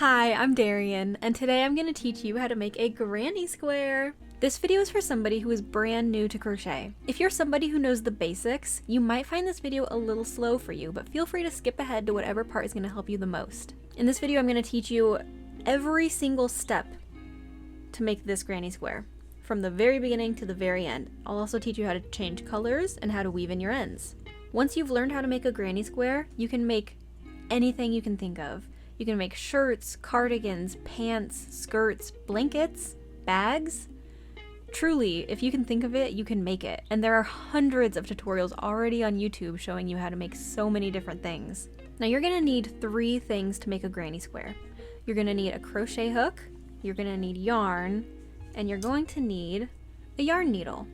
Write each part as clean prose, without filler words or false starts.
Hi, I'm Darian, and today I'm going to teach you how to make a granny square. This video is for somebody who is brand new to crochet. If you're somebody who knows the basics, you might find this video a little slow for you, but feel free to skip ahead to whatever part is going to help you the most. In this video, I'm going to teach you every single step to make this granny square, from the very beginning to the very end. I'll also teach you how to change colors and how to weave in your ends. Once you've learned how to make a granny square, you can make anything you can think of. You can make shirts, cardigans, pants, skirts, blankets, bags. Truly, if you can think of it, you can make it. And there are hundreds of tutorials already on YouTube showing you how to make so many different things. Now you're gonna need 3 things to make a granny square. You're gonna need a crochet hook, you're gonna need yarn, and you're going to need a yarn needle.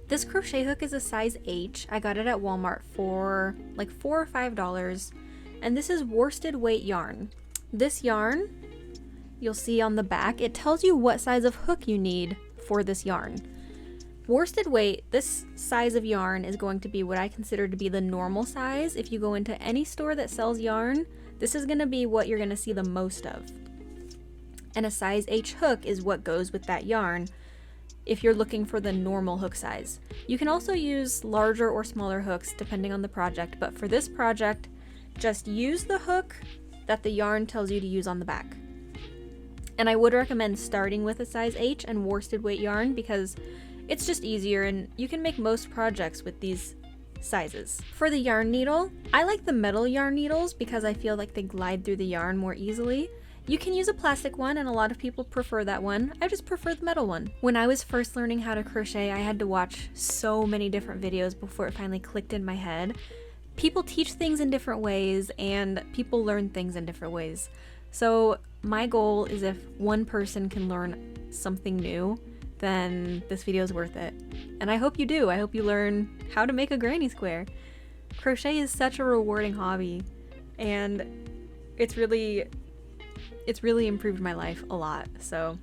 This crochet hook is a size H. I got it at Walmart for like $4 or $5. And this is worsted weight yarn. This yarn, you'll see on the back, it tells you what size of hook you need for this yarn. Worsted weight, this size of yarn is going to be what I consider to be the normal size. If you go into any store that sells yarn, this is gonna be what you're gonna see the most of. And a size H hook is what goes with that yarn if you're looking for the normal hook size. You can also use larger or smaller hooks depending on the project, but for this project, just use the hook that the yarn tells you to use on the back. And I would recommend starting with a size H and worsted weight yarn because it's just easier and you can make most projects with these sizes. For the yarn needle, I like the metal yarn needles because I feel like they glide through the yarn more easily. You can use a plastic one and a lot of people prefer that one. I just prefer the metal one. When I was first learning how to crochet, I had to watch so many different videos before it finally clicked in my head. People teach things in different ways and people learn things in different ways. So my goal is if one person can learn something new, then this video is worth it. And I hope you do. I hope you learn how to make a granny square. Crochet is such a rewarding hobby and it's really improved my life a lot. So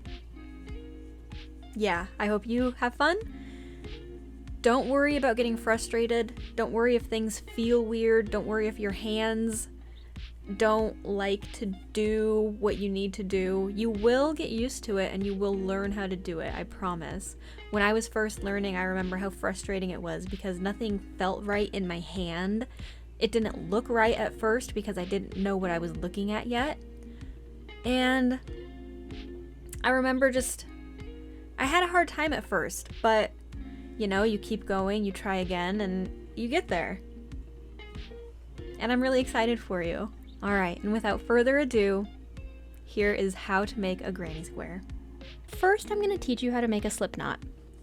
yeah, I hope you have fun. Don't worry about getting frustrated. Don't worry if things feel weird. Don't worry if your hands don't like to do what you need to do. You will get used to it and you will learn how to do it, I promise. When I was first learning, I remember how frustrating it was because nothing felt right in my hand. It didn't look right at first because I didn't know what I was looking at yet. And I remember I had a hard time at first, but you know, you keep going, you try again, and you get there. And I'm really excited for you. All right, and without further ado, here is how to make a granny square. First, I'm gonna teach you how to make a slip knot.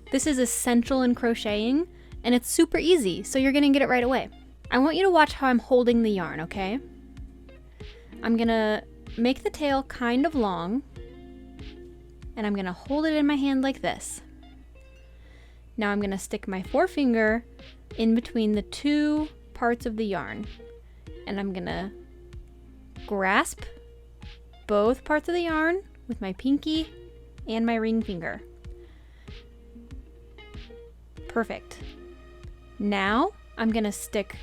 This is essential in crocheting, and it's super easy, so you're gonna get it right away. I want you to watch how I'm holding the yarn, okay? I'm gonna make the tail kind of long, and I'm gonna hold it in my hand like this. Now I'm gonna stick my forefinger in between the 2 parts of the yarn, and I'm gonna grasp both parts of the yarn with my pinky and my ring finger. Perfect. Now I'm gonna stick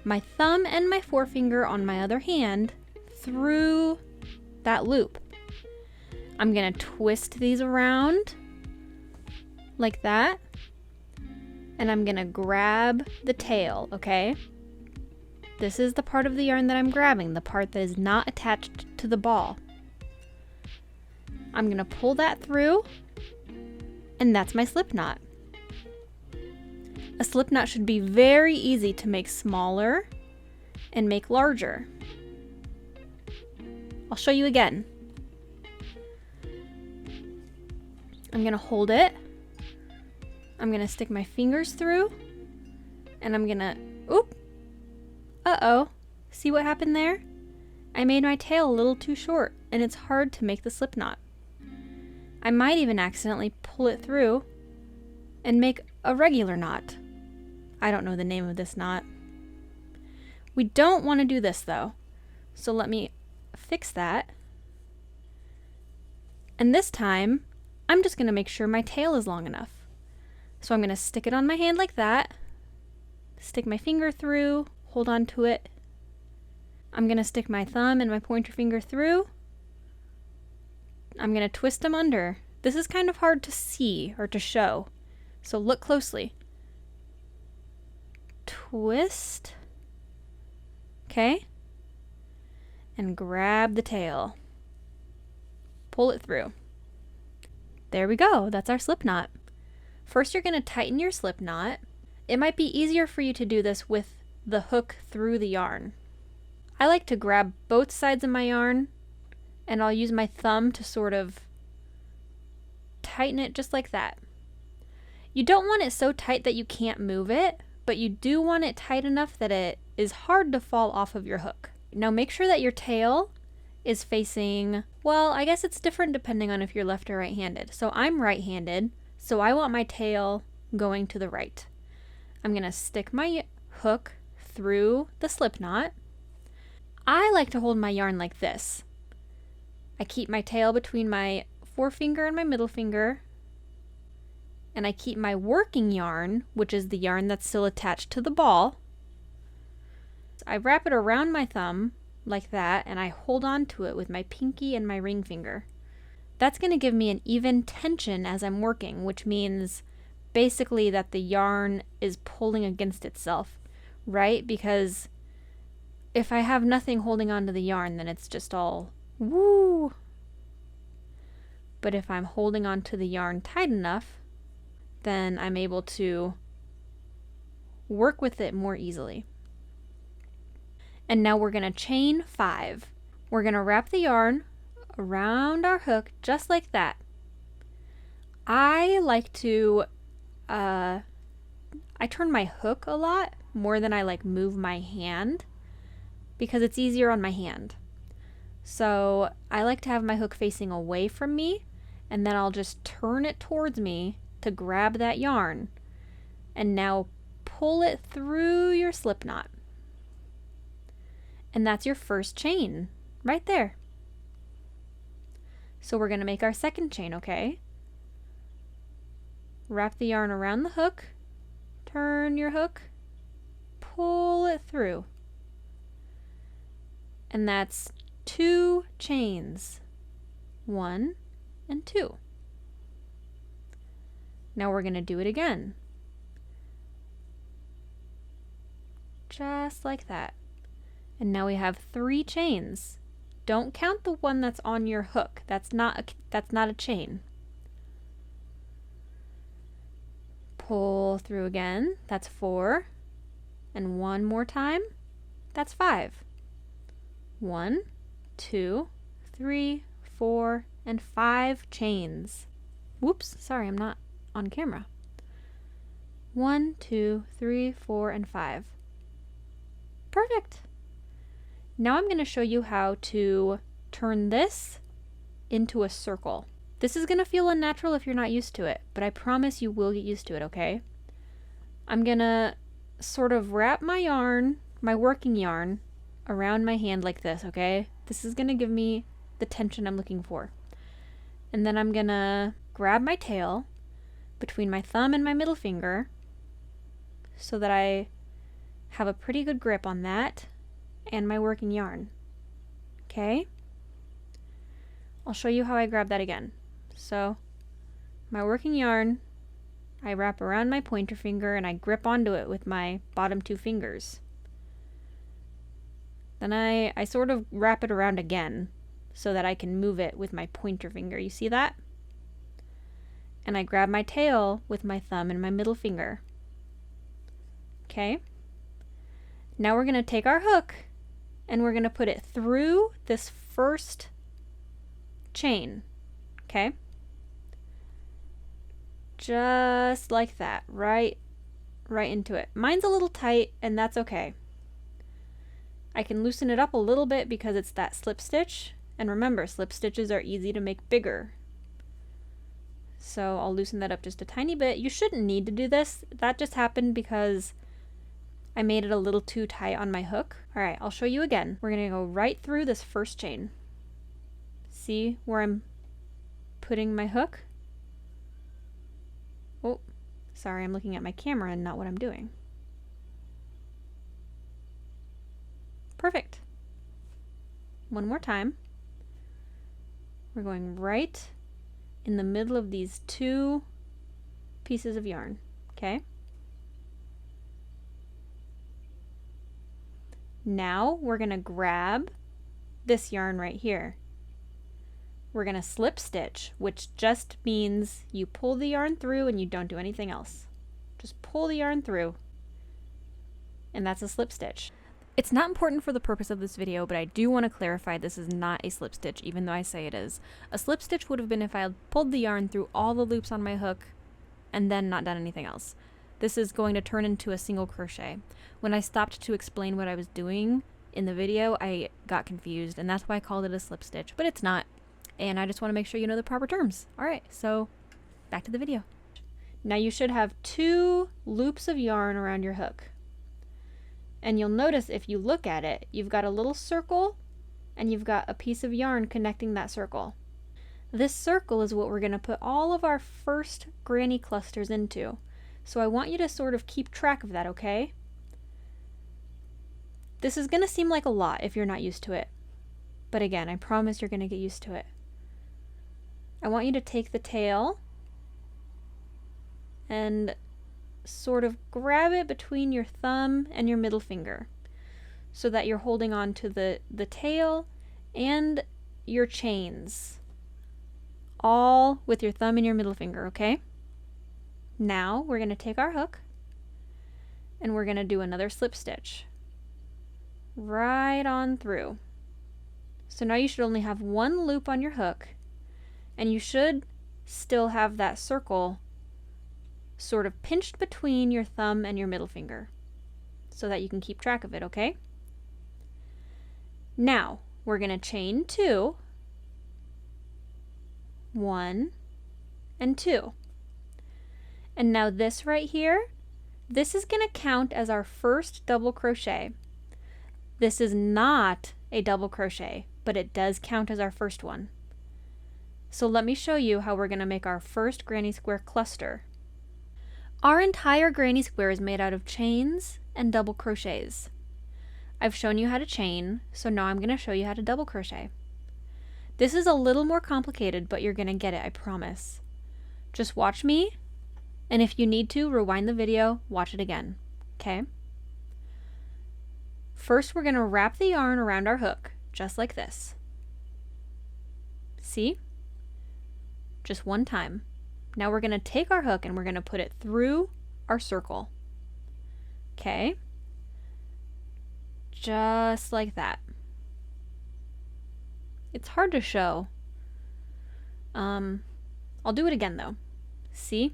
my thumb and my forefinger on my other hand through that loop. I'm gonna twist these around like that. And I'm gonna grab the tail, okay? This is the part of the yarn that I'm grabbing, the part that is not attached to the ball. I'm gonna pull that through, and that's my slip knot. A slip knot should be very easy to make smaller and make larger. I'll show you again. I'm gonna hold it. I'm gonna stick my fingers through and I'm gonna, uh-oh, see what happened there? I made my tail a little too short and it's hard to make the slip knot. I might even accidentally pull it through and make a regular knot. I don't know the name of this knot. We don't want to do this though, so let me fix that. And this time, I'm just gonna make sure my tail is long enough. So I'm going to stick it on my hand like that, stick my finger through, hold on to it, I'm going to stick my thumb and my pointer finger through. I'm going to twist them under. This is kind of hard to see or to show, so look closely. Twist. Okay. And grab the tail. Pull it through. There we go. That's our slip knot. First, you're going to tighten your slip knot. It might be easier for you to do this with the hook through the yarn. I like to grab both sides of my yarn, and I'll use my thumb to sort of tighten it just like that. You don't want it so tight that you can't move it, but you do want it tight enough that it is hard to fall off of your hook. Now make sure that your tail is facing, well, I guess it's different depending on if you're left or right-handed. So I'm right-handed, so I want my tail going to the right. I'm going to stick my hook through the slip knot. I like to hold my yarn like this. I keep my tail between my forefinger and my middle finger, and I keep my working yarn, which is the yarn that's still attached to the ball. I wrap it around my thumb like that, and I hold on to it with my pinky and my ring finger. That's going to give me an even tension as I'm working, which means basically that the yarn is pulling against itself, right? Because if I have nothing holding onto the yarn, then it's just all woo. But if I'm holding onto the yarn tight enough, then I'm able to work with it more easily. And now we're going to chain 5. We're going to wrap the yarn around our hook just like that. I like to, I turn my hook a lot more than I like move my hand because it's easier on my hand. So I like to have my hook facing away from me, and then I'll just turn it towards me to grab that yarn. And now pull it through your slip knot. And that's your first chain right there. So we're going to make our second chain, okay? Wrap the yarn around the hook, turn your hook, pull it through. And that's 2 chains. 1 and 2. Now we're going to do it again. Just like that. And now we have 3 chains. Don't count the one that's on your hook. That's not a chain. Pull through again. That's 4. And one more time. That's 5. 1, 2, 3, 4, and 5 chains. Whoops, sorry, I'm not on camera. 1, 2, 3, 4, and 5. Perfect. Now I'm going to show you how to turn this into a circle. This is going to feel unnatural if you're not used to it, but I promise you will get used to it, okay? I'm going to sort of wrap my yarn, my working yarn, around my hand like this, okay? This is going to give me the tension I'm looking for. And then I'm going to grab my tail between my thumb and my middle finger so that I have a pretty good grip on that and my working yarn. Okay? I'll show you how I grab that again. So, my working yarn, I wrap around my pointer finger and I grip onto it with my bottom 2 fingers. Then I sort of wrap it around again so that I can move it with my pointer finger. You see that? And I grab my tail with my thumb and my middle finger. Okay? Now we're going to take our hook and we're going to put it through this first chain. Okay? Just like that. Right into it. Mine's a little tight, and that's okay. I can loosen it up a little bit because it's that slip stitch. And remember, slip stitches are easy to make bigger. So I'll loosen that up just a tiny bit. You shouldn't need to do this. That just happened because I made it a little too tight on my hook. Alright, I'll show you again. We're going to go right through this first chain. See where I'm putting my hook? Oh, sorry, I'm looking at my camera and not what I'm doing. Perfect. one more time. We're going right in the middle of these two pieces of yarn, okay? Now we're going to grab this yarn right here. We're going to slip stitch, which just means you pull the yarn through and you don't do anything else. Just pull the yarn through, and that's a slip stitch. It's not important for the purpose of this video, but I do want to clarify this is not a slip stitch, even though I say it is. A slip stitch would have been if I had pulled the yarn through all the loops on my hook and then not done anything else. This is going to turn into a single crochet. When I stopped to explain what I was doing in the video, I got confused, and that's why I called it a slip stitch, but it's not. And I just want to make sure you know the proper terms. Alright, so back to the video. Now you should have 2 loops of yarn around your hook. And you'll notice if you look at it, you've got a little circle and you've got a piece of yarn connecting that circle. This circle is what we're going to put all of our first granny clusters into. So I want you to sort of keep track of that, okay? This is going to seem like a lot if you're not used to it. But again, I promise you're going to get used to it. I want you to take the tail and sort of grab it between your thumb and your middle finger so that you're holding on to the tail and your chains, all with your thumb and your middle finger, okay? Now we're going to take our hook and we're going to do another slip stitch right on through. So now you should only have 1 loop on your hook, and you should still have that circle sort of pinched between your thumb and your middle finger so that you can keep track of it, okay? Now we're going to chain 2, 1 and 2. And now this right here, this is going to count as our first double crochet. This is not a double crochet, but it does count as our first one. So let me show you how we're going to make our first granny square cluster. Our entire granny square is made out of chains and double crochets. I've shown you how to chain, so now I'm going to show you how to double crochet. This is a little more complicated, but you're going to get it, I promise. Just watch me, and if you need to, rewind the video, watch it again, okay? First, we're going to wrap the yarn around our hook, just like this. See? Just one time. Now we're going to take our hook and we're going to put it through our circle. Okay? Just like that. It's hard to show. I'll do it again though. See?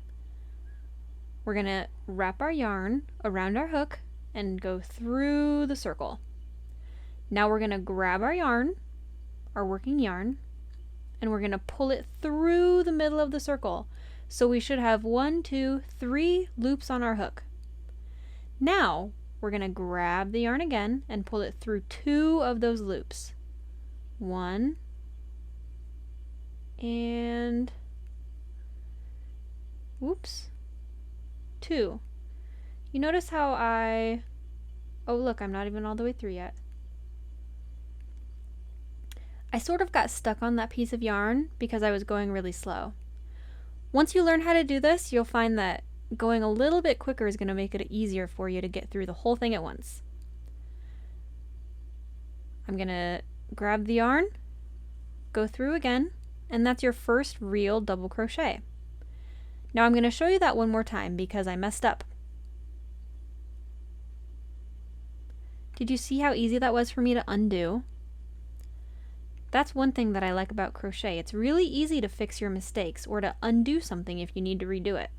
We're going to wrap our yarn around our hook and go through the circle. Now we're going to grab our yarn, our working yarn, and we're going to pull it through the middle of the circle. So we should have 1, 2, 3 loops on our hook. Now we're going to grab the yarn again and pull it through 2 of those loops. 1 and 2. You notice how oh look, I'm not even all the way through yet. I sort of got stuck on that piece of yarn because I was going really slow. Once you learn how to do this, you'll find that going a little bit quicker is going to make it easier for you to get through the whole thing at once. I'm going to grab the yarn, go through again, and that's your first real double crochet. Now I'm going to show you that one more time because I messed up. Did you see how easy that was for me to undo? That's one thing that I like about crochet. It's really easy to fix your mistakes or to undo something if you need to redo it.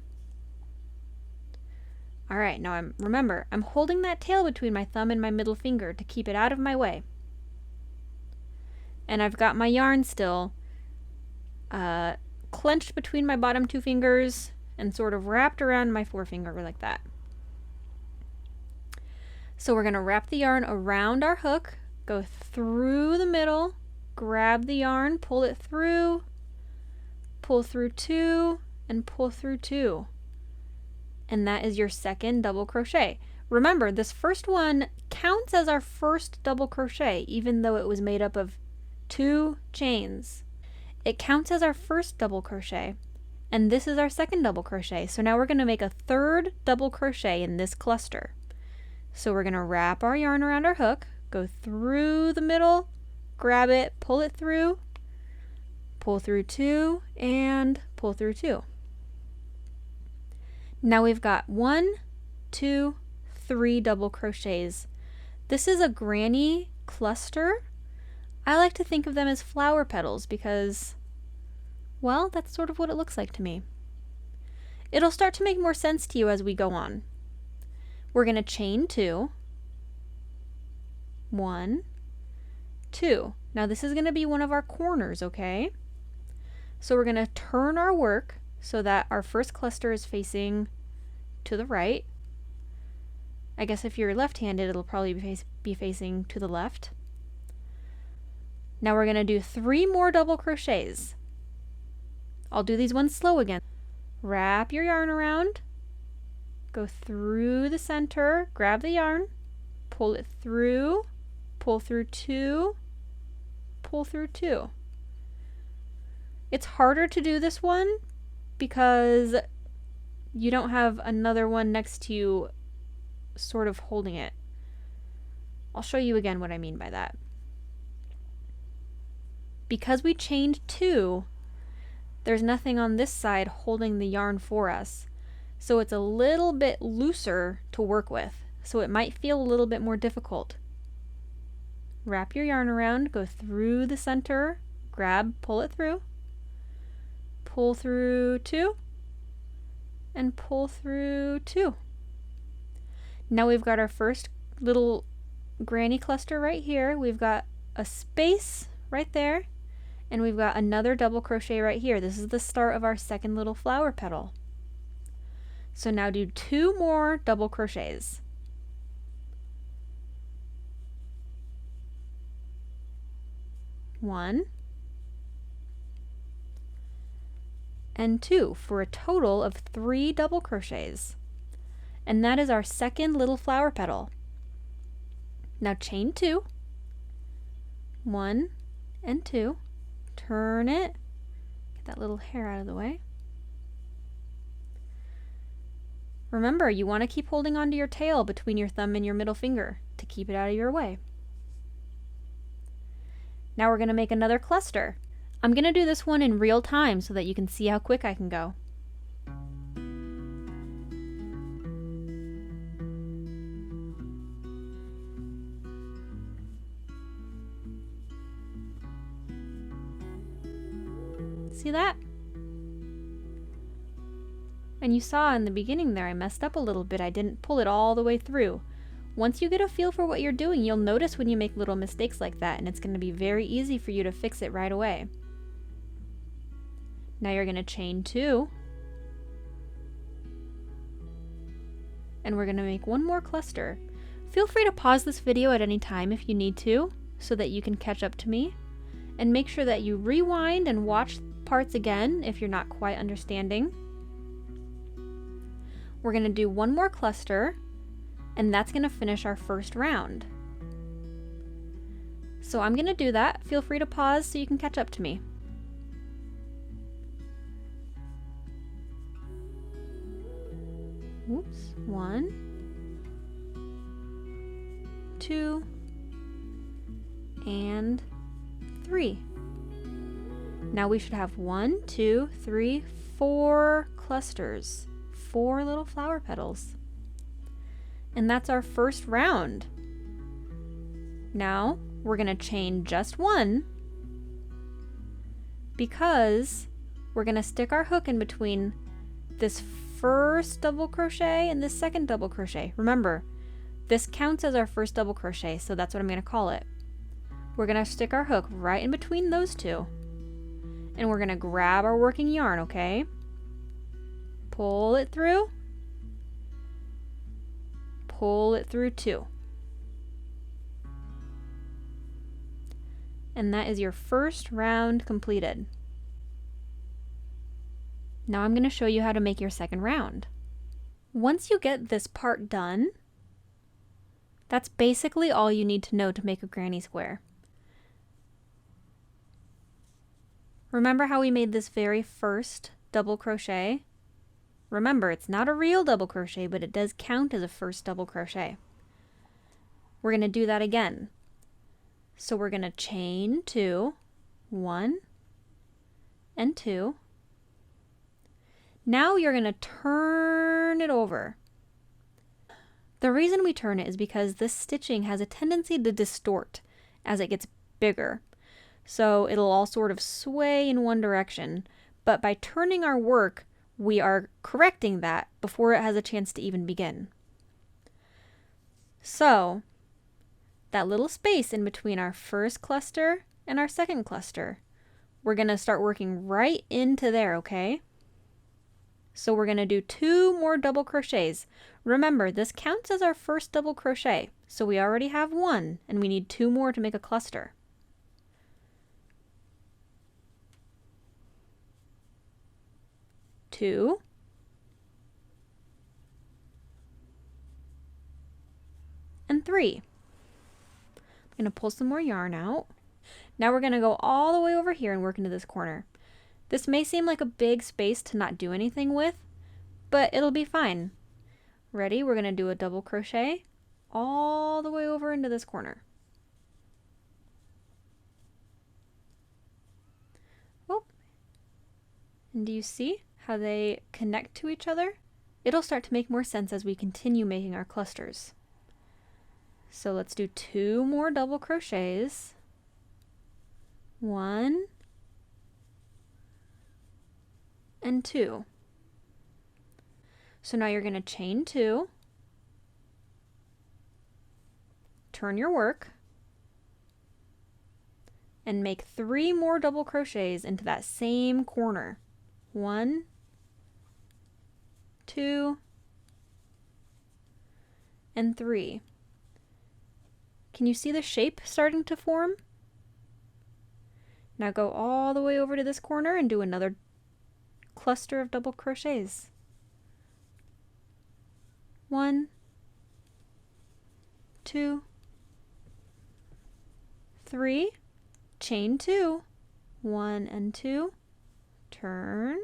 Alright, now remember, I'm holding that tail between my thumb and my middle finger to keep it out of my way. And I've got my yarn still clenched between my bottom 2 fingers and sort of wrapped around my forefinger like that. So we're going to wrap the yarn around our hook, go through the middle, grab the yarn, pull it through, pull through 2, and pull through 2. And that is your second double crochet. Remember, this first one counts as our first double crochet, even though it was made up of 2 chains. It counts as our first double crochet, and this is our second double crochet. So now we're going to make a third double crochet in this cluster. So we're going to wrap our yarn around our hook, go through the middle, grab it, pull it through, pull through 2, and pull through 2. Now we've got 1, 2, 3 double crochets. This is a granny cluster. I like to think of them as flower petals because, well, that's sort of what it looks like to me. It'll start to make more sense to you as we go on. We're going to chain 2, 1, 2. Now this is going to be one of our corners, okay? So we're going to turn our work so that our first cluster is facing to the right. I guess if you're left-handed, it'll probably be facing to the left. Now we're going to do 3 more double crochets. I'll do these ones slow again. Wrap your yarn around, go through the center, grab the yarn, pull it through, pull through 2, pull through 2. It's harder to do this one because you don't have another one next to you sort of holding it. I'll show you again what I mean by that. Because we chained 2, there's nothing on this side holding the yarn for us. So it's a little bit looser to work with. So it might feel a little bit more difficult. Wrap your yarn around, go through the center, grab, pull it through, pull through 2, and pull through 2. Now we've got our first little granny cluster right here. We've got a space right there, and we've got another double crochet right here. This is the start of our second little flower petal. So now do 2 more double crochets. 1 and 2 for a total of 3 double crochets. And that is our second little flower petal. Now chain 2, 1 and 2, turn it, get that little hair out of the way. Remember, you want to keep holding onto your tail between your thumb and your middle finger to keep it out of your way. Now we're going to make another cluster. I'm going to do this one in real time so that you can see how quick I can go. See that? And you saw in the beginning there I messed up a little bit. I didn't pull it all the way through. Once you get a feel for what you're doing, you'll notice when you make little mistakes like that, and it's going to be very easy for you to fix it right away. Now you're going to chain 2, and we're going to make 1 more cluster. Feel free to pause this video at any time if you need to, so that you can catch up to me, and make sure that you rewind and watch parts again if you're not quite understanding. We're going to do 1 more cluster, and that's going to finish our first round. So I'm going to do that. Feel free to pause so you can catch up to me. Oops. 1, 2, and 3. Now we should have 1, 2, 3, 4 clusters, 4 little flower petals. And that's our first round. Now we're going to chain just 1 because we're going to stick our hook in between this first double crochet and this second double crochet. Remember, this counts as our first double crochet, so that's what I'm going to call it. We're going to stick our hook right in between those 2, and we're going to grab our working yarn, okay? Pull it through, pull it through 2. And that is your first round completed. Now I'm going to show you how to make your second round. Once you get this part done, that's basically all you need to know to make a granny square. Remember how we made this very first double crochet? Remember, it's not a real double crochet, but it does count as a first double crochet. We're going to do that again. So we're going to chain 2, 1 and 2. Now you're going to turn it over. The reason we turn it is because this stitching has a tendency to distort as it gets bigger. So it'll all sort of sway in one direction, but by turning our work, we are correcting that before it has a chance to even begin. So that little space in between our first cluster and our second cluster, we're going to start working right into there, okay? So we're going to do 2 more double crochets. Remember, this counts as our first double crochet, so we already have 1 and we need 2 more to make a cluster. Two, and 3. I'm going to pull some more yarn out. Now we're going to go all the way over here and work into this corner. This may seem like a big space to not do anything with, but it'll be fine. Ready? We're going to do a double crochet all the way over into this corner. Oh, and do you see how they connect to each other? It'll start to make more sense as we continue making our clusters. So let's do 2 more double crochets. 1 and 2. So now you're going to chain 2, turn your work, and make 3 more double crochets into that same corner. 1, 2, and 3. Can you see the shape starting to form? Now go all the way over to this corner and do another cluster of double crochets. 1, 2, 3, chain 2, 1 and 2, turn,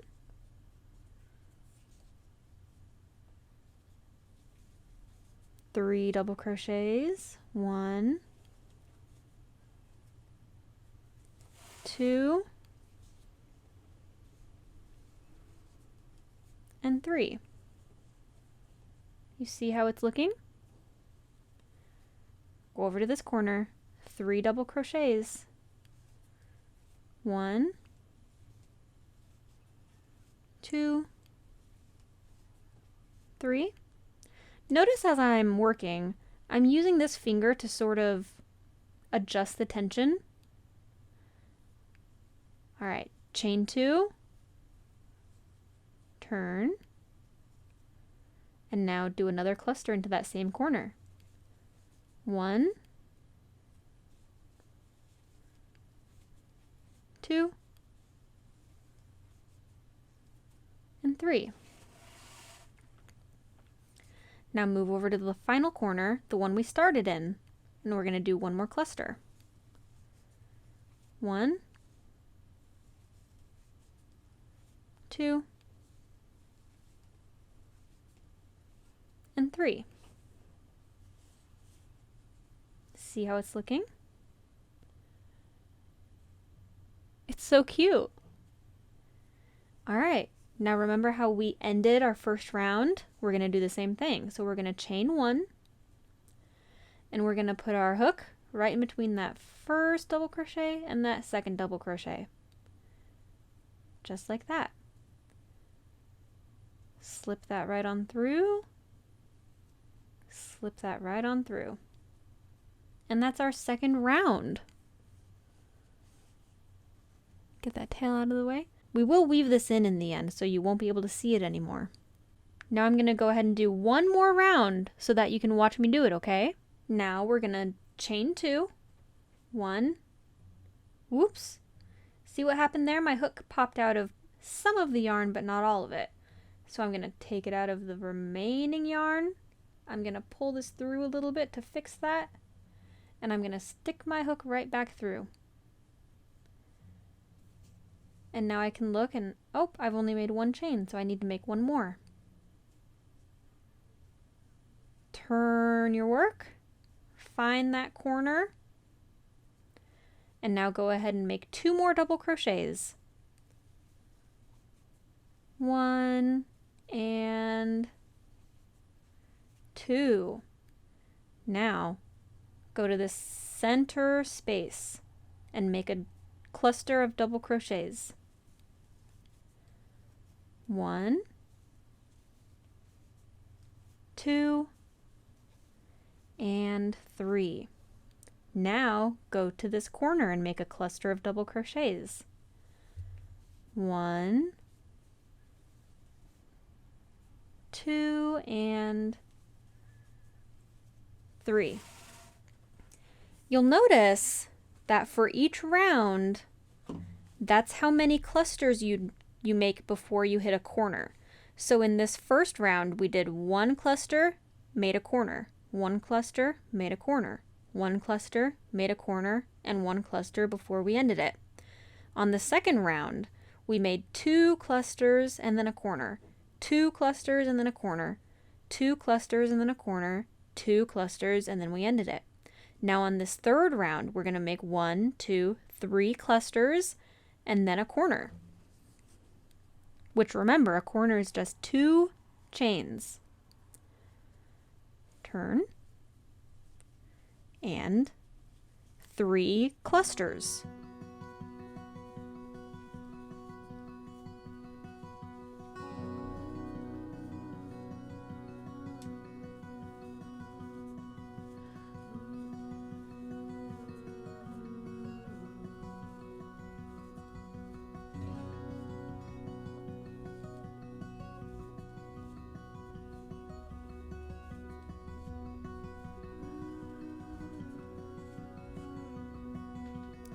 3 double crochets, 1, 2, and 3. You see how it's looking? Go over to this corner, 3 double crochets, 1, 2, 3. Notice as I'm working, I'm using this finger to sort of adjust the tension. All right, chain 2, turn, and now do another cluster into that same corner. 1, 2, and 3. Now move over to the final corner, the one we started in, and we're going to do 1 more cluster. 1, 2, and 3. See how it's looking? It's so cute. All right, now remember how we ended our first round? We're going to do the same thing. So we're going to chain 1, and we're going to put our hook right in between that first double crochet and that second double crochet. Just like that. Slip that right on through. Slip that right on through. And that's our second round. Get that tail out of the way. We will weave this in the end, so you won't be able to see it anymore. Now I'm going to go ahead and do 1 more round so that you can watch me do it, okay? Now we're going to chain 2. 1. Whoops. See what happened there? My hook popped out of some of the yarn, but not all of it. So I'm going to take it out of the remaining yarn. I'm going to pull this through a little bit to fix that. And I'm going to stick my hook right back through. And now I can look and, oh, I've only made one chain, so I need to make one more. Turn your work, find that corner, and now go ahead and make 2 more double crochets. 1 and 2. Now go to the center space and make a cluster of double crochets. 1, 2, and 3. Now go to this corner and make a cluster of double crochets. 1, 2, and 3. You'll notice that for each round, that's how many clusters you make before you hit a corner. So in this first round, we did 1 cluster, made a corner, 1 cluster, made a corner, 1 cluster, made a corner, and 1 cluster before we ended it. On the second round, we made 2 clusters and then a corner, 2 clusters and then a corner, 2 clusters and then a corner, 2 clusters, and then we ended it. Now on this third round, we're going to make 1, 2, 3 clusters and then a corner. Which, remember, a corner is just 2 chains. Turn. And 3 clusters.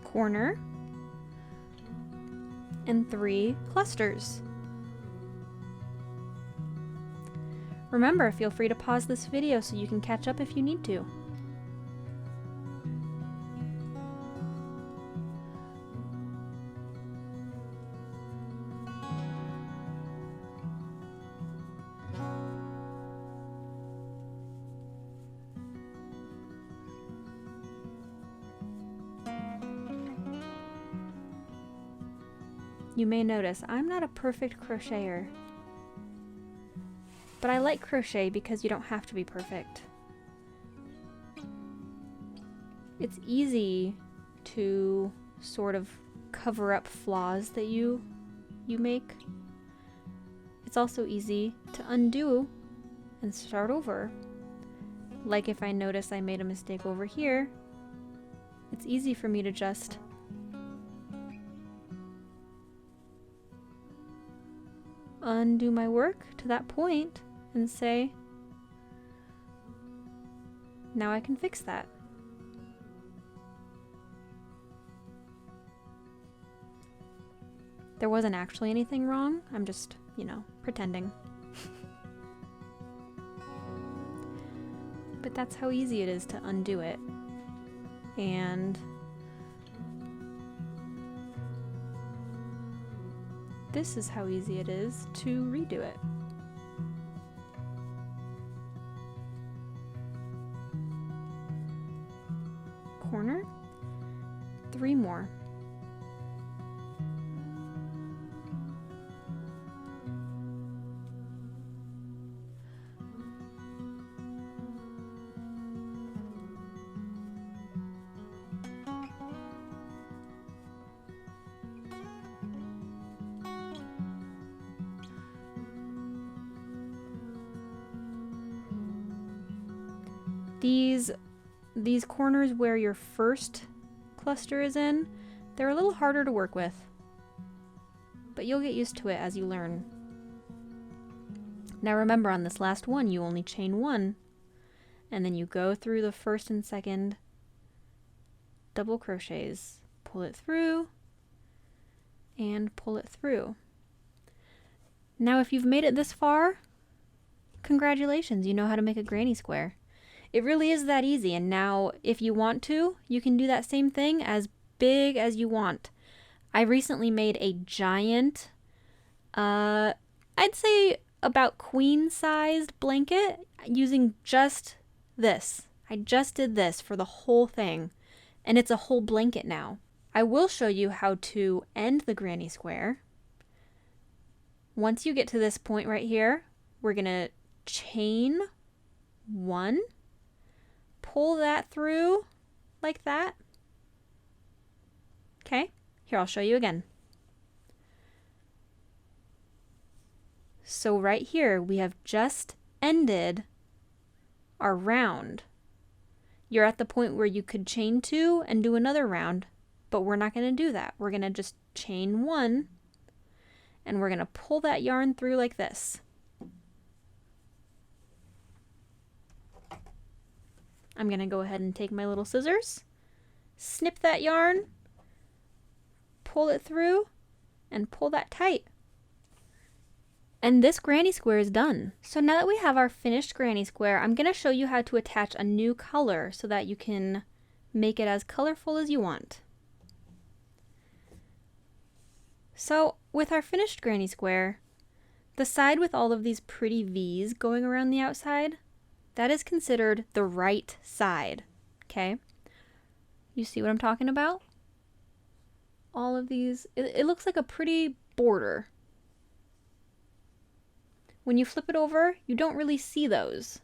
Corner, and 3 clusters. Remember, feel free to pause this video so you can catch up if you need to. You may notice I'm not a perfect crocheter, but I like crochet because you don't have to be perfect. It's easy to sort of cover up flaws that you make. It's also easy to undo and start over. Like if I notice I made a mistake over here, it's easy for me to just undo my work to that point and say, now I can fix that. There wasn't actually anything wrong. I'm just, pretending. But that's how easy it is to undo it. And this is how easy it is to redo it. Corner, 3 more. These corners where your first cluster is in, they're a little harder to work with, but you'll get used to it as you learn. Now remember, on this last one, you only chain 1, and then you go through the first and second double crochets, pull it through, and pull it through. Now if you've made it this far, congratulations, you know how to make a granny square. It really is that easy, and now if you want to, you can do that same thing as big as you want. I recently made a giant, I'd say about queen-sized blanket using just this. I just did this for the whole thing, and it's a whole blanket now. I will show you how to end the granny square. Once you get to this point right here, we're gonna chain 1, pull that through like that. Okay, here I'll show you again. So right here, we have just ended our round. You're at the point where you could chain 2 and do another round, but we're not going to do that. We're going to just chain 1, and we're going to pull that yarn through like this. I'm going to go ahead and take my little scissors, snip that yarn, pull it through, and pull that tight. And this granny square is done. So now that we have our finished granny square, I'm going to show you how to attach a new color so that you can make it as colorful as you want. So with our finished granny square, the side with all of these pretty V's going around the outside, that is considered the right side, okay? You see what I'm talking about? All of these, it looks like a pretty border. When you flip it over, you don't really see those,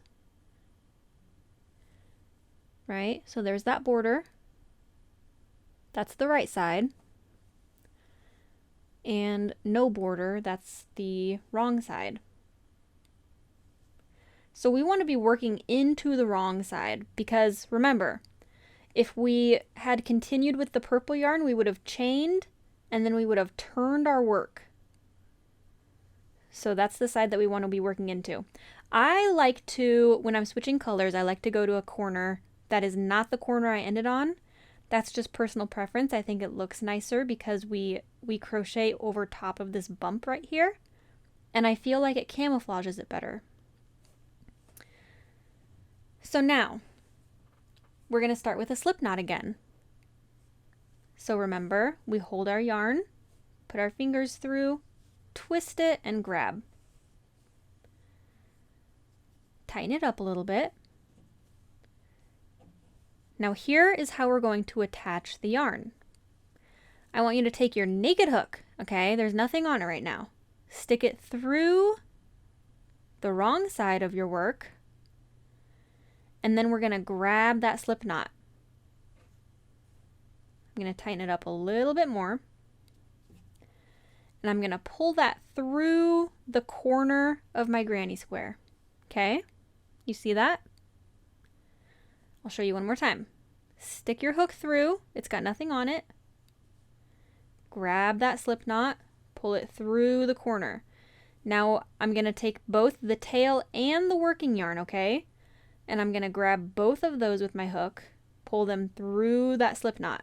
right? So there's that border. That's the right side. And no border, that's the wrong side. So we want to be working into the wrong side because remember, if we had continued with the purple yarn, we would have chained and then we would have turned our work. So that's the side that we want to be working into. I like to, when I'm switching colors, I like to go to a corner that is not the corner I ended on. That's just personal preference. I think it looks nicer because we crochet over top of this bump right here. And I feel like it camouflages it better. So now, we're going to start with a slip knot again. So remember, we hold our yarn, put our fingers through, twist it, and grab. Tighten it up a little bit. Now here is how we're going to attach the yarn. I want you to take your naked hook, okay? There's nothing on it right now. Stick it through the wrong side of your work, and then we're going to grab that slip knot. I'm going to tighten it up a little bit more. And I'm going to pull that through the corner of my granny square. Okay? You see that? I'll show you one more time. Stick your hook through. It's got nothing on it. Grab that slip knot. Pull it through the corner. Now I'm going to take both the tail and the working yarn, okay? And I'm going to grab both of those with my hook. Pull them through that slip knot.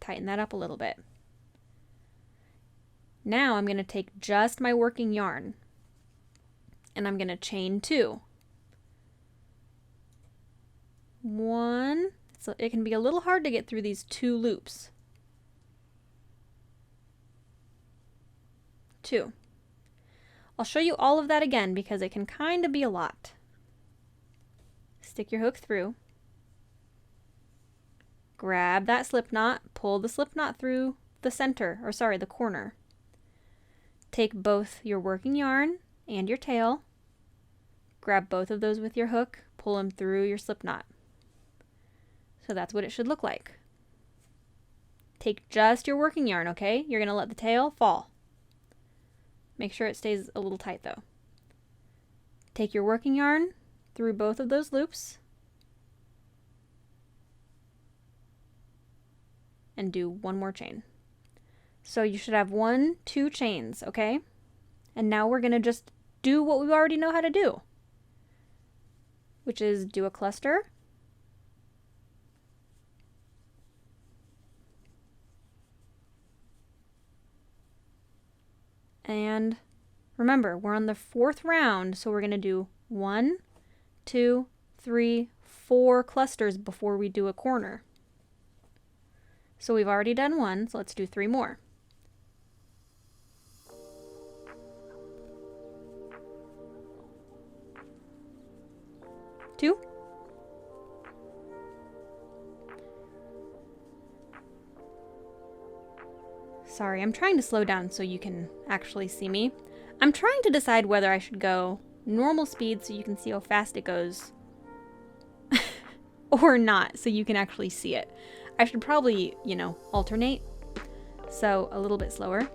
Tighten that up a little bit. Now I'm going to take just my working yarn and I'm going to chain 2. 1, so it can be a little hard to get through these 2 loops. 2. I'll show you all of that again because it can kind of be a lot. Stick your hook through. Grab that slip knot, pull the slip knot through the center, or sorry, the corner. Take both your working yarn and your tail, grab both of those with your hook, pull them through your slip knot. So that's what it should look like. Take just your working yarn, okay? You're going to let the tail fall. Make sure it stays a little tight though. Take your working yarn through both of those loops and do one more chain. So you should have 1, 2 chains, okay? And now we're going to just do what we already know how to do, which is do a cluster, and remember, we're on the 4th round, so we're going to do 1, 2, 3, 4 clusters before we do a corner. So we've already done one, so let's do 3 more. Two. Sorry, I'm trying to slow down so you can actually see me. I'm trying to decide whether I should go normal speed so you can see how fast it goes or not so you can actually see it. I should probably, you know, alternate. So a little bit slower.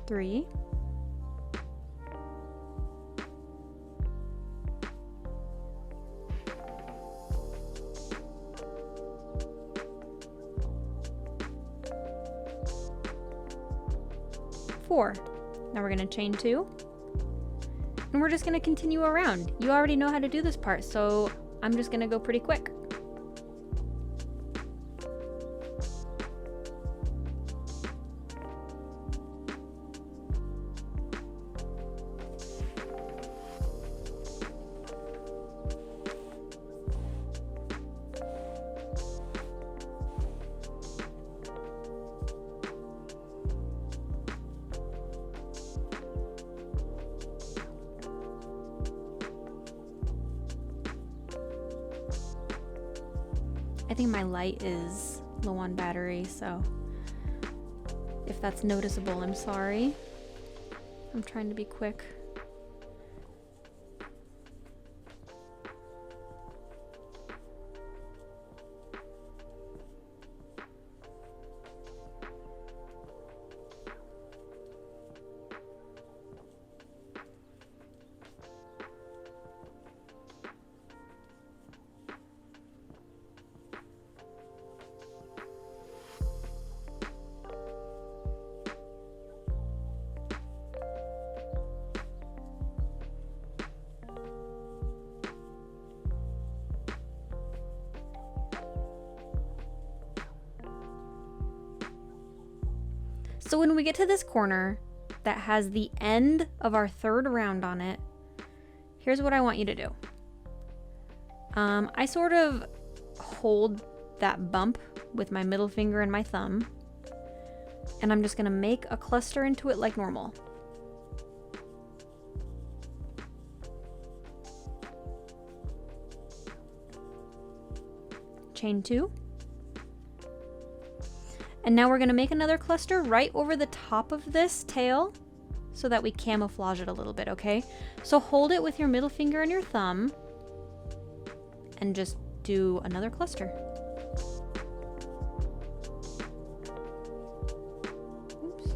Three. Four. Now we're going to chain 2. And we're just going to continue around. You already know how to do this part, so I'm just going to go pretty quick. I think my light is low on battery, so if that's noticeable, I'm sorry. I'm trying to be quick. So when we get to this corner that has the end of our 3rd round on it, here's what I want you to do. I sort of hold that bump with my middle finger and my thumb, and I'm just gonna make a cluster into it like normal. Chain 2. And now we're going to make another cluster right over the top of this tail so that we camouflage it a little bit, okay? So hold it with your middle finger and your thumb and just do another cluster. Oops.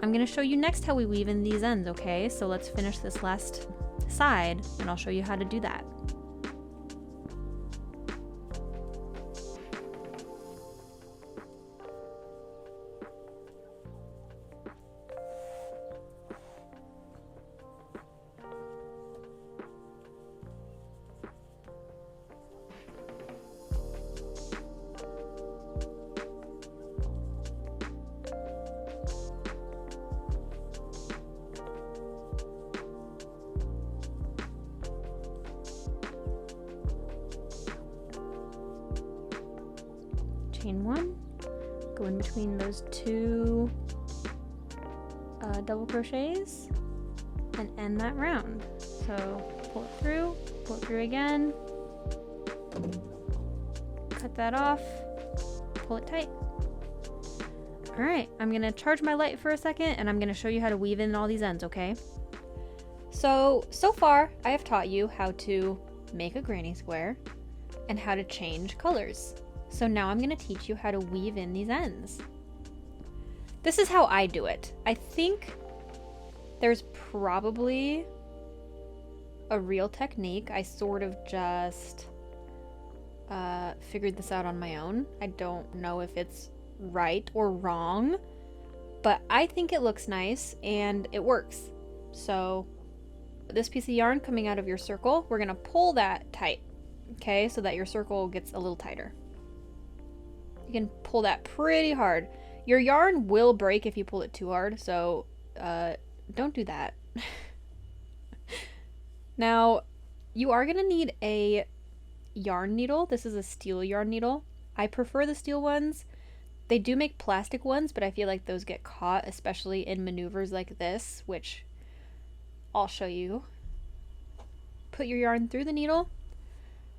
I'm going to show you next how we weave in these ends, okay? So let's finish this last side and I'll show you how to do that. Chain 1, go in between those 2 double crochets and end that round. So pull it through again, cut that off, pull it tight. All right, I'm gonna charge my light for a second and I'm gonna show you how to weave in all these ends, okay? So far I have taught you how to make a granny square and how to change colors. So now I'm going to teach you how to weave in these ends. This is how I do it. I think there's probably a real technique. I sort of just figured this out on my own. I don't know if it's right or wrong, but I think it looks nice and it works. So this piece of yarn coming out of your circle, we're gonna pull that tight, okay, so that your circle gets a little tighter. You can pull that pretty hard. Your yarn will break if you pull it too hard, so don't do that. Now, you are gonna need a yarn needle. This is a steel yarn needle. I prefer the steel ones. They do make plastic ones, but I feel like those get caught, especially in maneuvers like this, which I'll show you. Put your yarn through the needle.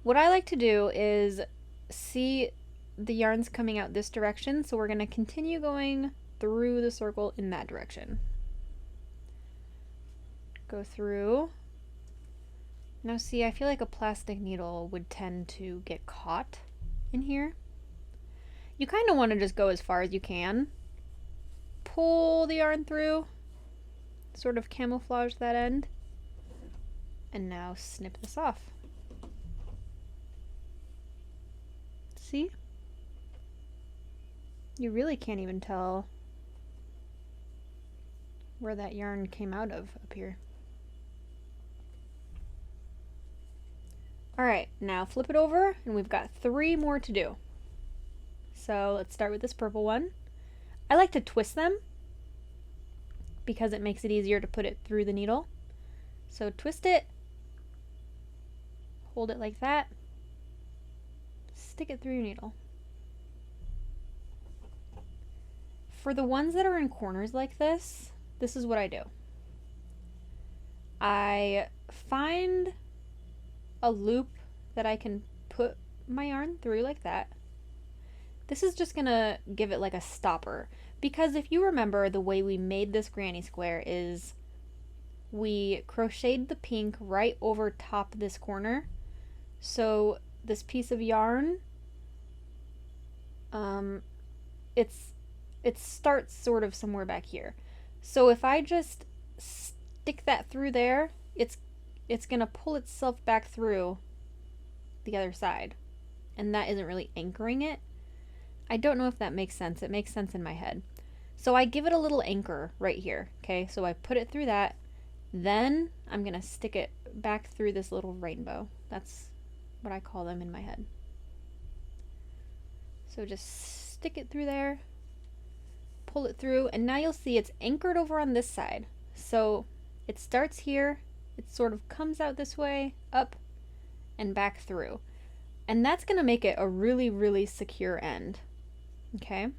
What I like to do is see the yarn's coming out this direction, so we're going to continue going through the circle in that direction. Go through. Now see, I feel like a plastic needle would tend to get caught in here. You kind of want to just go as far as you can. Pull the yarn through, sort of camouflage that end, and now snip this off. See? You really can't even tell where that yarn came out of up here. Alright, now flip it over, and we've got 3 more to do. So let's start with this purple one. I like to twist them because it makes it easier to put it through the needle. So twist it, hold it like that, stick it through your needle. For the ones that are in corners like this is what I do. I find a loop that I can put my yarn through like that. This is just gonna give it like a stopper, because if you remember, the way we made this granny square is we crocheted the pink right over top this corner. So this piece of yarn, it starts sort of somewhere back here. So if I just stick that through there, it's gonna pull itself back through the other side, and that isn't really anchoring it. I don't know if that makes sense. It makes sense in my head. So I give it a little anchor right here, okay? So I put it through that, then I'm gonna stick it back through this little rainbow. That's what I call them in my head. So just stick it through there, pull it through, and now you'll see it's anchored over on this side. So it starts here, it sort of comes out this way, up, and back through. And that's gonna make it a really, really secure end, okay?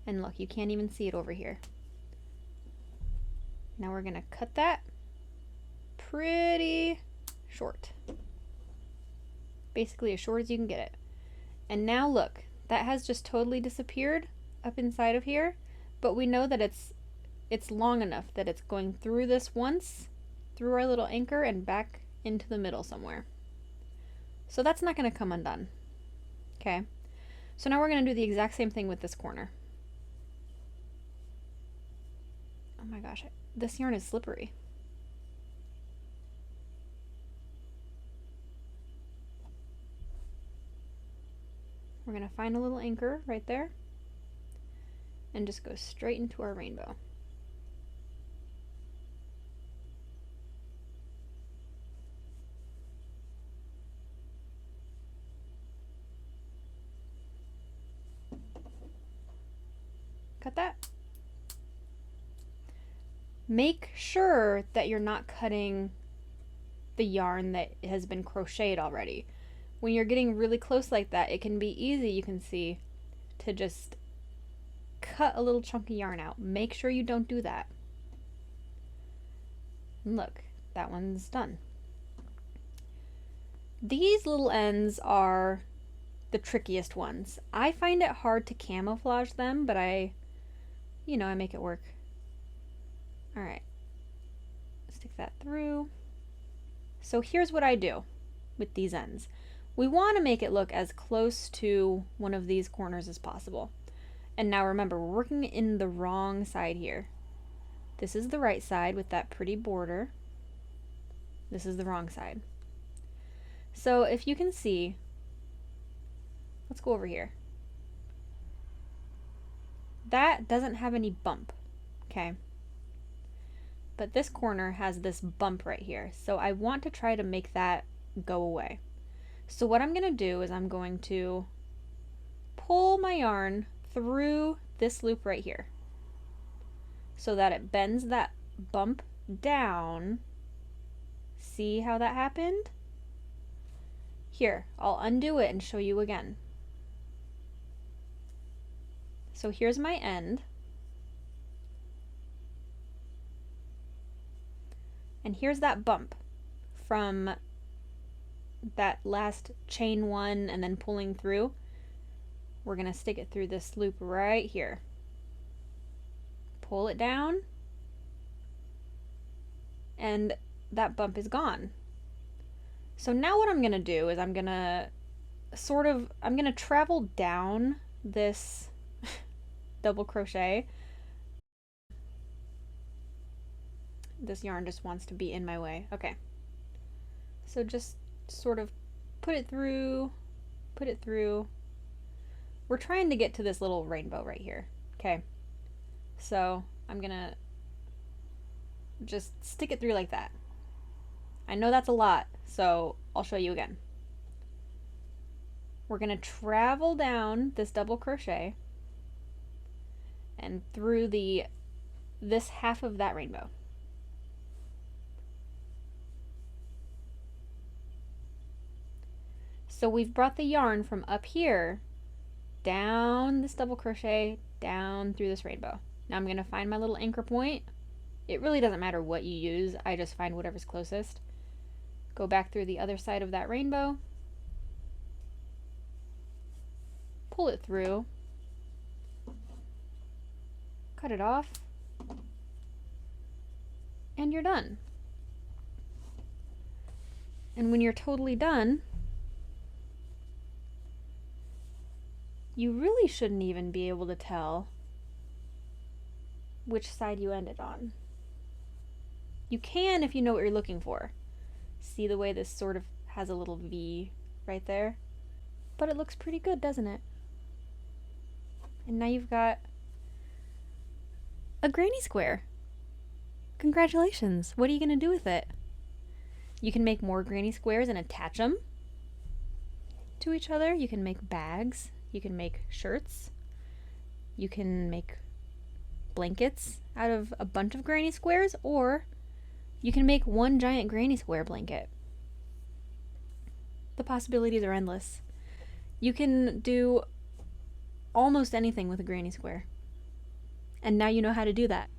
And look, you can't even see it over here. Now we're gonna cut that pretty short. Basically as short as you can get it. And now look, that has just totally disappeared up inside of here, but we know that it's long enough that it's going through this once, through our little anchor, and back into the middle somewhere. So that's not gonna come undone, okay? So now we're gonna do the exact same thing with this corner. Oh my gosh, this yarn is slippery. We're gonna find a little anchor right there and just go straight into our rainbow. Cut that. Make sure that you're not cutting the yarn that has been crocheted already. When you're getting really close like that, it can be easy, you can see, to just cut a little chunk of yarn out. Make sure you don't do that. And look, that one's done. These little ends are the trickiest ones. I find it hard to camouflage them, but I make it work. All right, stick that through. So here's what I do with these ends. We want to make it look as close to one of these corners as possible. And now remember, we're working in the wrong side here. This is the right side with that pretty border. This is the wrong side. So if you can see, let's go over here. That doesn't have any bump, okay? but this corner has this bump right here. So I want to try to make that go away. So what I'm going to do is I'm going to pull my yarn through this loop right here so that it bends that bump down. See how that happened? Here, I'll undo it and show you again. So here's my end. And here's that bump from that last chain one and then pulling through. We're going to stick it through this loop right here. Pull it down. And that bump is gone. So now what I'm going to do is I'm going to travel down this double crochet. This yarn just wants to be in my way. Okay. So just sort of put it through. We're trying to get to this little rainbow right here. Okay. So I'm gonna just stick it through like that. I know that's a lot, so I'll show you again. We're gonna travel down this double crochet and through this half of that rainbow. So we've brought the yarn from up here down this double crochet, down through this rainbow. Now I'm going to find my little anchor point. It really doesn't matter what you use, I just find whatever's closest. Go back through the other side of that rainbow. Pull it through. Cut it off. And you're done. And when you're totally done, you really shouldn't even be able to tell which side you ended on. You can if you know what you're looking for. See the way this sort of has a little V right there? But it looks pretty good, doesn't it? And now you've got a granny square. Congratulations! What are you going to do with it? You can make more granny squares and attach them to each other. You can make bags. You can make shirts. You can make blankets out of a bunch of granny squares, or you can make one giant granny square blanket. The possibilities are endless. You can do almost anything with a granny square. And now you know how to do that.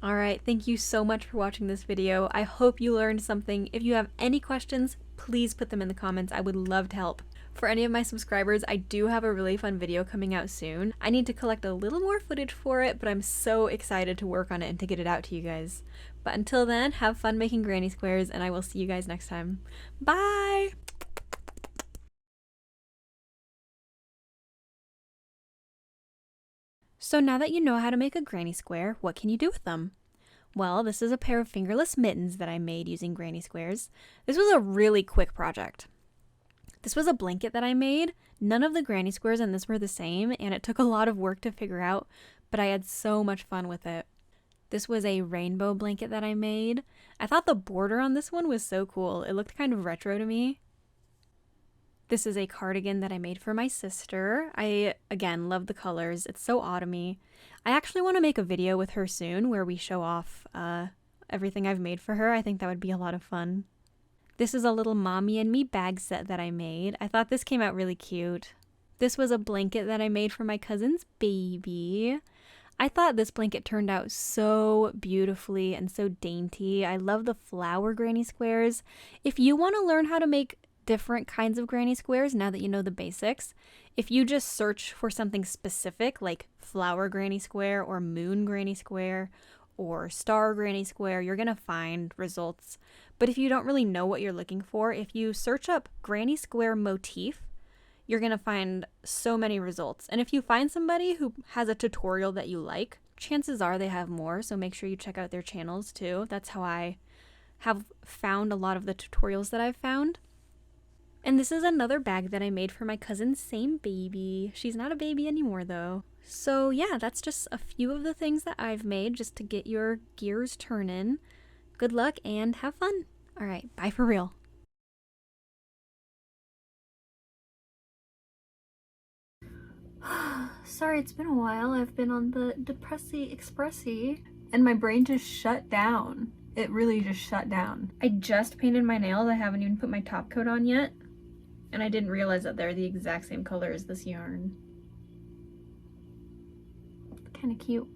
Alright, thank you so much for watching this video. I hope you learned something. If you have any questions, please put them in the comments. I would love to help. For any of my subscribers, I do have a really fun video coming out soon. I need to collect a little more footage for it, but I'm so excited to work on it and to get it out to you guys. But until then, have fun making granny squares, and I will see you guys next time. Bye! So now that you know how to make a granny square, what can you do with them? Well, this is a pair of fingerless mittens that I made using granny squares. This was a really quick project. This was a blanket that I made. None of the granny squares in this were the same, and it took a lot of work to figure out, but I had so much fun with it. This was a rainbow blanket that I made. I thought the border on this one was so cool. It looked kind of retro to me. This is a cardigan that I made for my sister. I, again, love the colors. It's so autumny. I actually want to make a video with her soon where we show off everything I've made for her. I think that would be a lot of fun. This is a little mommy and me bag set that I made. I thought this came out really cute. This was a blanket that I made for my cousin's baby. I thought this blanket turned out so beautifully and so dainty. I love the flower granny squares. If you want to learn how to make different kinds of granny squares now that you know the basics, if you just search for something specific like flower granny square or moon granny square or star granny square, you're gonna find results. But if you don't really know what you're looking for, if you search up granny square motif, you're gonna find so many results. And if you find somebody who has a tutorial that you like, chances are they have more, so make sure you check out their channels too. That's how I have found a lot of the tutorials that I've found. And this is another bag that I made for my cousin's same baby. She's not a baby anymore though. So yeah, that's just a few of the things that I've made just to get your gears turning. Good luck and have fun. All right, bye for real. Sorry, it's been a while. I've been on the Depressy Expressy and my brain just shut down. It really just shut down. I just painted my nails. I haven't even put my top coat on yet. And I didn't realize that they're the exact same color as this yarn. Kind of cute.